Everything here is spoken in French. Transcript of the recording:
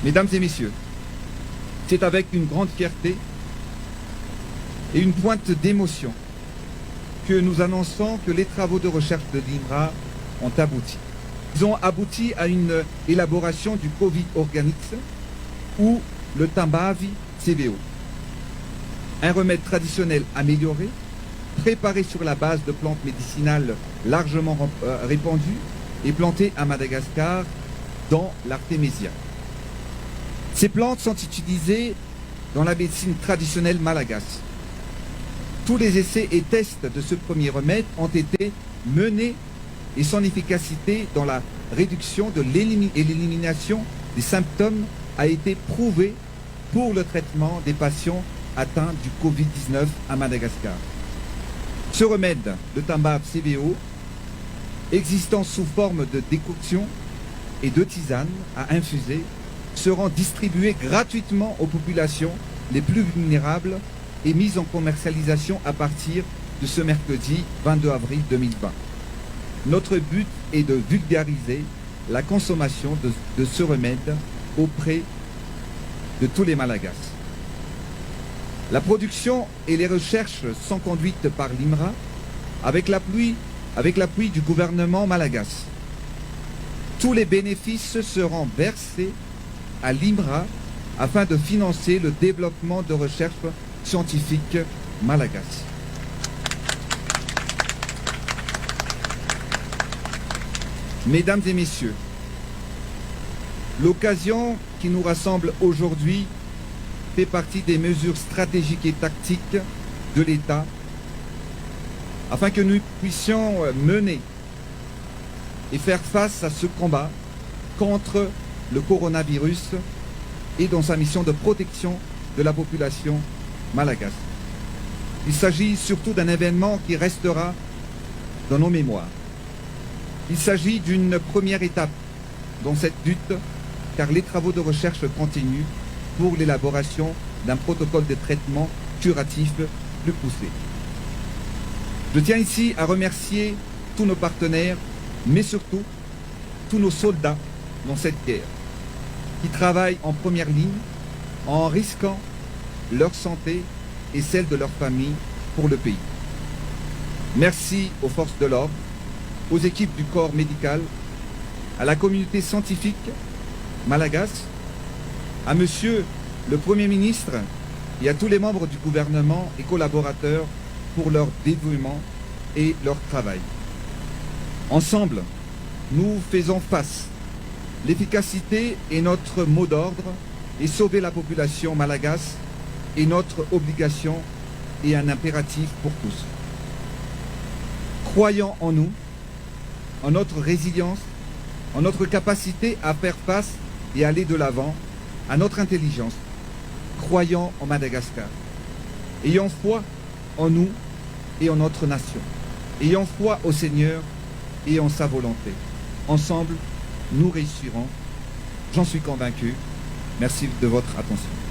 Mesdames et messieurs, c'est avec une grande fierté et une pointe d'émotion que nous annonçons que les travaux de recherche de l'INRA ont abouti. Ils ont abouti à une élaboration du Covid Organics ou le Tambavi CVO. Un remède traditionnel amélioré, préparé sur la base de plantes médicinales largement répandues et plantées à Madagascar dans l'Artémisia. Ces plantes sont utilisées dans la médecine traditionnelle malagasse. Tous les essais et tests de ce premier remède ont été menés et son efficacité dans la réduction et l'élimination des symptômes a été prouvée pour le traitement des patients atteints du Covid-19 à Madagascar. Ce remède, le Tambav CVO, existant sous forme de décoction et de tisane à infuser, seront distribués gratuitement aux populations les plus vulnérables et mis en commercialisation à partir de ce mercredi 22 avril 2020. Notre but est de vulgariser la consommation de ce remède auprès de tous les Malagasy. La production et les recherches sont conduites par l'INRA avec l'appui du gouvernement malagasy. Tous les bénéfices seront versés à l'INRA afin de financer le développement de recherches scientifiques malagasy. Mesdames et messieurs, l'occasion qui nous rassemble aujourd'hui fait partie des mesures stratégiques et tactiques de l'État afin que nous puissions mener et faire face à ce combat contre le coronavirus et dans sa mission de protection de la population malagasy. Il s'agit surtout d'un événement qui restera dans nos mémoires. Il s'agit d'une première étape dans cette lutte car les travaux de recherche continuent pour l'élaboration d'un protocole de traitement curatif plus poussé. Je tiens ici à remercier tous nos partenaires, mais surtout tous nos soldats dans cette guerre, qui travaillent en première ligne en risquant leur santé et celle de leur famille pour le pays. Merci aux forces de l'ordre, aux équipes du corps médical, à la communauté scientifique malagasy, à Monsieur le Premier ministre et à tous les membres du gouvernement et collaborateurs pour leur dévouement et leur travail. Ensemble, nous faisons face. L'efficacité est notre mot d'ordre et sauver la population malagasy est notre obligation et un impératif pour tous. Croyons en nous, en notre résilience, en notre capacité à faire face et aller de l'avant, à notre intelligence. Croyons en Madagascar. Ayons foi en nous et en notre nation. Ayons foi au Seigneur et en sa volonté. Ensemble, nous réussirons. J'en suis convaincu. Merci de votre attention.